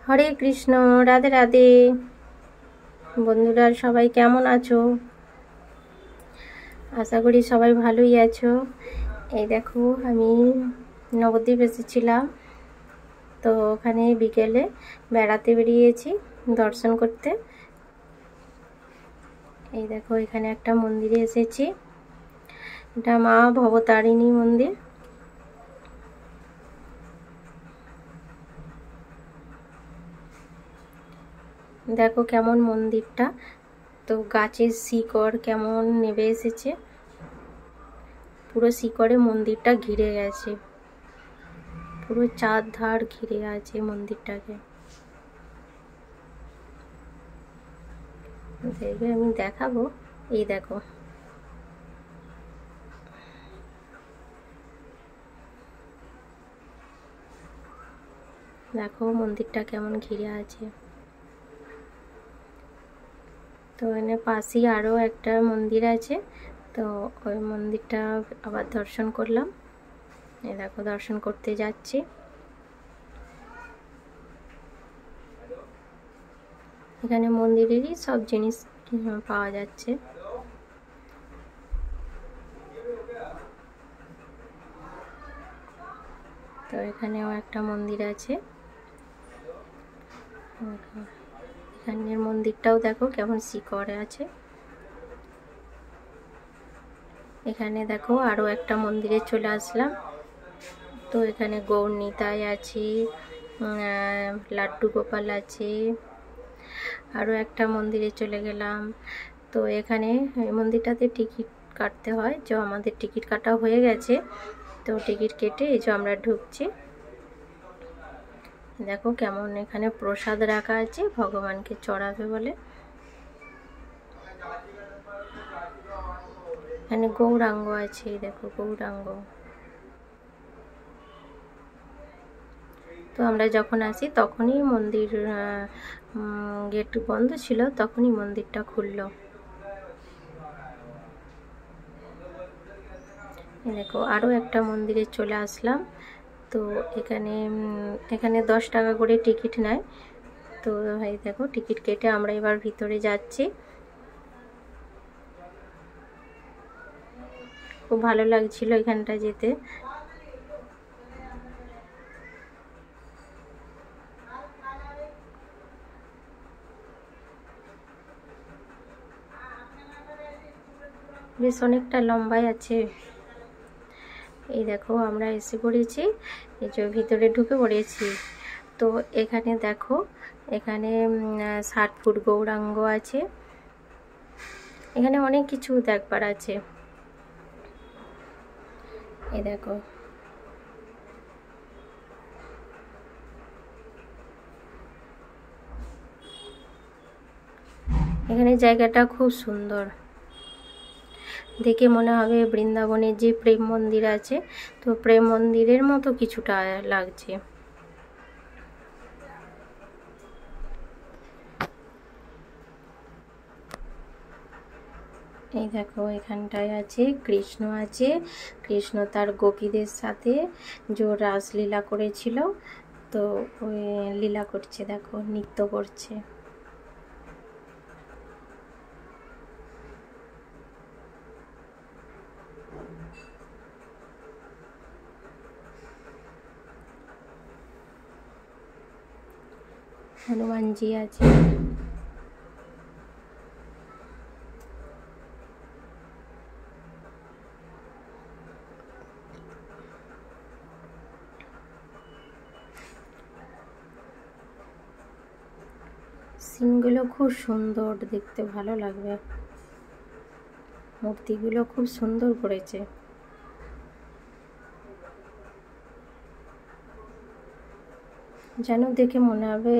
হরে কৃষ্ণ। রাধে রাধে। বন্ধুরা সবাই কেমন আছো? আশা করি সবাই ভালোই আছো। এই দেখো আমি নবদ্বীপ এসেছিলাম, তো ওখানে বিকেলে বেড়াতে বেরিয়েছি দর্শন করতে। এই দেখো এখানে একটা মন্দিরে এসেছি, এটা মা ভবতারিণী মন্দির। দেখো কেমন মন্দিরটা, তো গাছের শিকড় কেমন নেমে এসেছে, পুরো শিকড়ে মন্দিরটা ঘিরে গেছে, পুরো চারধার ঘিরে আছে মন্দিরটাকে। দেখবে আমি দেখাবো, এই দেখো দেখো মন্দিরটা কেমন ঘিরে আছে। তো এখানে পাশেই আরও একটা মন্দির আছে, তো ওই মন্দিরটা আবার দর্শন করলাম। এই দেখো দর্শন করতে যাচ্ছি। এখানে মন্দিরেরই সব জিনিস পাওয়া যাচ্ছে। তো এখানেও একটা মন্দির আছে, এখানের মন্দিরটাও দেখো কেমন শিকড়ে আছে। এখানে দেখো আরও একটা মন্দিরে চলে আসলাম, তো এখানে গৌর নিতাই আছে, লাড্ডু গোপাল আছে। আরও একটা মন্দিরে চলে গেলাম, তো এখানে মন্দিরটাতে টিকিট কাটতে হয়, যে আমাদের টিকিট কাটা হয়ে গেছে, তো টিকিট কেটে এই যে আমরা ঢুকছি। দেখো কেমন এখানে প্রসাদ রাখা আছে, ভগবানকে চড়াবে বলে। এখানে গৌরাঙ্গ আছে, দেখো গৌরাঙ্গ। তো আমরা যখন আসি তখনই মন্দির গেট বন্ধ ছিল, তখনই মন্দিরটা খুললো। দেখো আরও একটা মন্দিরে চলে আসলাম, তো এখানে 10 টাকা করে টিকিট নেয়। তো ভাই দেখো টিকিট কেটে আমরা এবার ভিতরে যাচ্ছি। খুব ভালো লাগছিল এখানটা যেতে। বেশ অনেকটা লম্বাই আছে। এই দেখো আমরা এসে পড়েছি, এই যে ভিতরে ঢুকে পড়েছি। তো এখানে দেখো এখানে 60 ফুট গৌরাঙ্গ আছে, এখানে অনেক কিছু দেখবার আছে। এই দেখো এখানে জায়গাটা খুব সুন্দর, দেখে মনে হবে বৃন্দাবনের যে প্রেম মন্দির আছে, তো প্রেম মন্দিরের মতো কিছুটা লাগছে। এই দেখো এখানটায় আছে কৃষ্ণ আছে, কৃষ্ণ তার গোপীদের সাথে যে রাসলীলা করেছিল, তো ওই লীলা করছে, দেখো নৃত্য করছে। হনুমানজি আছে। সিনগুলো খুব সুন্দর, দেখতে ভালো লাগবে, মূর্তিগুলো খুব সুন্দর করেছে। যেন দেখে মনে হবে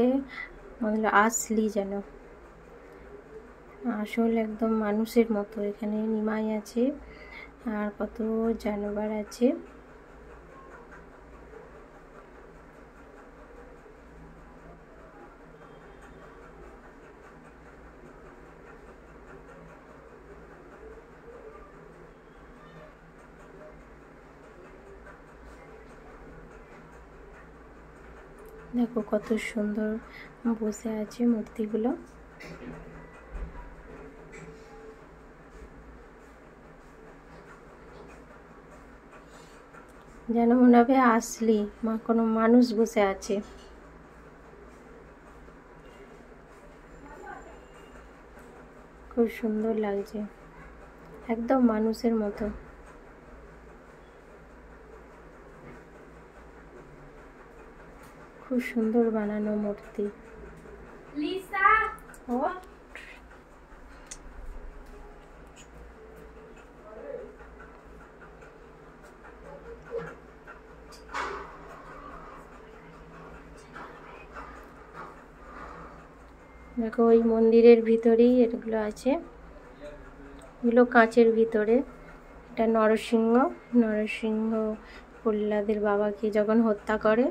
আসলি, যেন আসল একদম মানুষের মতো। এখানে নিমাই আছে আর কত জানোয়ার আছে। দেখো কত সুন্দর বসে আছে মূর্তিগুলো। যেন মনে হবে আসলি কোনো মানুষ বসে আছে। খুব সুন্দর লাগছে, একদম মানুষের মতো। খুব সুন্দর বানানো মূর্তি। দেখো ওই মন্দিরের ভিতরেই এগুলো আছে, এগুলো কাঁচের ভিতরে। এটা নরসিংহ প্রহ্লাদের বাবাকে যখন হত্যা করে,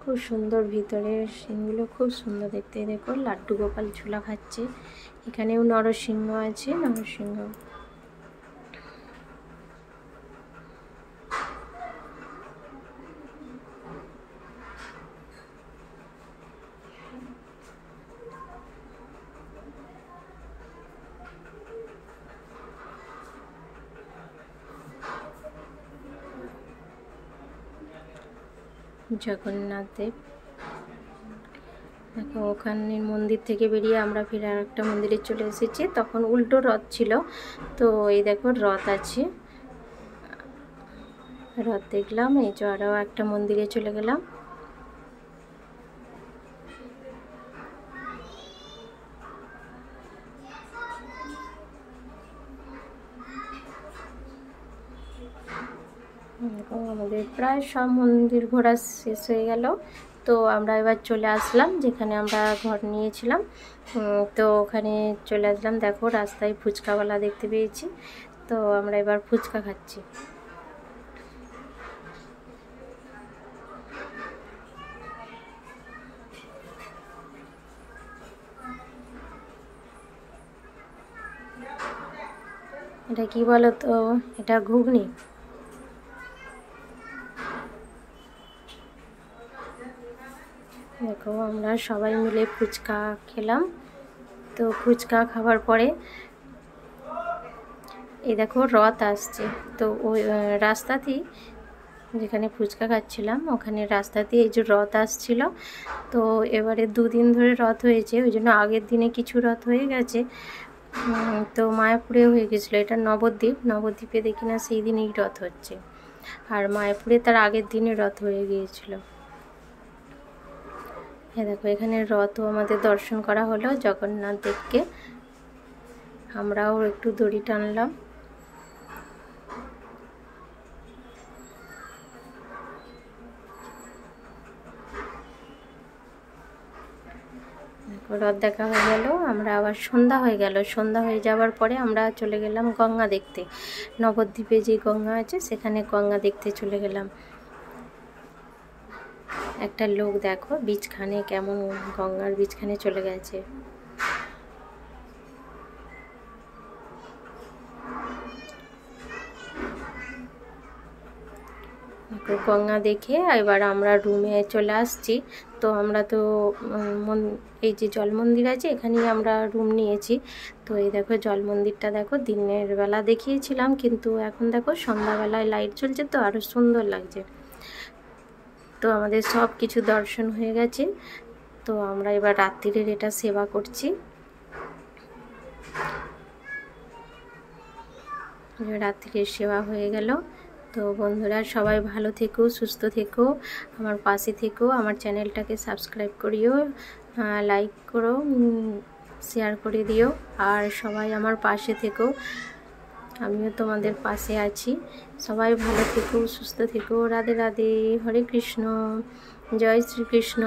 খুব সুন্দর ভিতরে সিংগুলো, খুব সুন্দর দেখতে। দেখো লাড্ডু গোপাল ছোলা খাচ্ছে। এখানেও নরসিংহ আছে, নরসিংহ। জগন্নাথ দেব। দেখো ওখানে মন্দির থেকে বেরিয়ে আমরা ফিরে আর একটা মন্দিরে চলে এসেছি। তখন উল্টো রথ ছিল, তো এই দেখো রথ আছে, রথ দেখলাম। এই যে আরও একটা মন্দিরে চলে গেলাম। আমাদের প্রায় সব মন্দির ঘোরা শেষ হয়ে গেল। তো আমরা এবার চলে আসলাম যেখানে আমরা ঘর নিয়েছিলাম। তো ওখানে চলে আসলাম। দেখো রাস্তায় ফুচকাওয়ালা দেখতে পেয়েছি, তো আমরা এবার ফুচকা খাচ্ছি। এটা কি বলো তো, এটা ঘুগনি। দেখো আমরা সবাই মিলে ফুচকা খেলাম। তো ফুচকা খাবার পরে এই দেখো রথ আসছে। তো ওই রাস্তাতেই, যেখানে ফুচকা খাচ্ছিলাম ওখানে রাস্তাতেই এই যে রথ আসছিল। তো এবারে দুদিন ধরে রথ হয়েছে, ওই জন্য আগের দিনে কিছু রথ হয়ে গেছে। তো মায়াপুরে হয়ে গেছিলো, এটা নবদ্বীপে দেখি না সেই দিনই রথ হচ্ছে। আর মায়াপুরে তার আগের দিনে রথ হয়ে গিয়েছিল। হ্যাঁ দেখো এখানে রথও আমাদের দর্শন করা হলো, জগন্নাথ দেবকে। আমরাও একটু দড়ি টানলাম। রথ দেখা হয়ে গেল। আমরা আবার সন্ধ্যা হয়ে যাওয়ার পরে আমরা চলে গেলাম গঙ্গা দেখতে। নবদ্বীপে যে গঙ্গা আছে সেখানে গঙ্গা দেখতে চলে গেলাম। একটা লোক দেখো বীজখানে কেমন গঙ্গার বীজখানে চলে গেছে। গঙ্গা দেখে এবার আমরা রুমে চলে আসছি। তো আমরা তো এই যে জল মন্দির আছে এখানেই আমরা রুম নিয়েছি। তো এই দেখো জল মন্দিরটা দেখো, দিনের বেলা দেখিয়েছিলাম কিন্তু এখন দেখো সন্ধ্যাবেলায় লাইট জ্বলছে তো আরও সুন্দর লাগছে। তো আমাদের সব কিছু দর্শন হয়ে গেছে। তো আমরা এবার রাত্রিরের এটা সেবা করছি। রাত্রিরের সেবা হয়ে গেল। তো বন্ধুরা সবাই ভালো থেকো, সুস্থ থেকো, আমার পাশে থেকো, আমার চ্যানেলটাকে সাবস্ক্রাইব করিও, লাইক করো, শেয়ার করে দিও। আর সবাই আমার পাশে থেকো, আমিও তোমাদের পাশে আছি। সবাই ভালো থেকো, সুস্থ থেকো। রাধে রাধে, হরে কৃষ্ণ, জয় শ্রীকৃষ্ণ।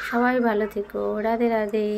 সবাই ভালো থেকো, রাধে রাধে।